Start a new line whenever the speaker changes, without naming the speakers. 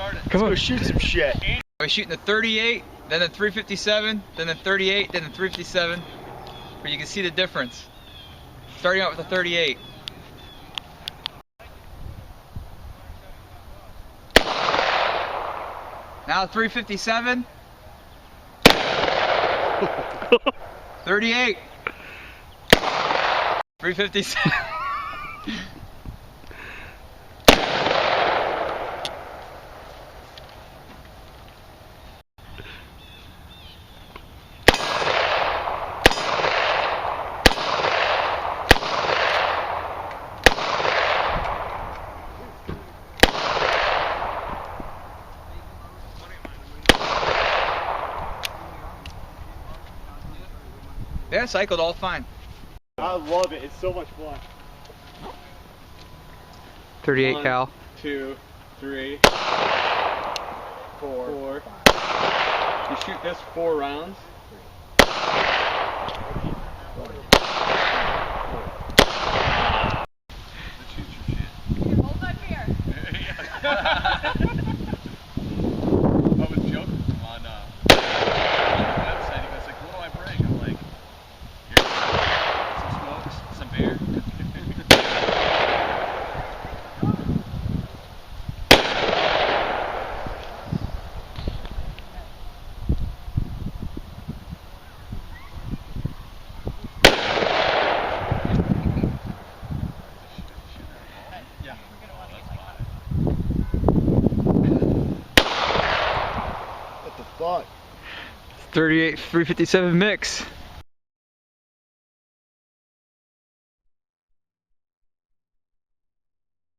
Come on. Let's go shoot some shit.
We're shooting the 38, then the 357, then the 38, then the 357. But you can see the difference. Starting out with the 38. Now 357. 38. 357. Yeah, cycled all fine.
I love it. It's so much fun.
38
1,
cal.
2, 3, 4. You shoot this 4 rounds.
Hold that here.
I was joking on the website. He was like, "What do I bring?" I'm like, "Here's some smokes, some beer." What the fuck?
38, 357 mix.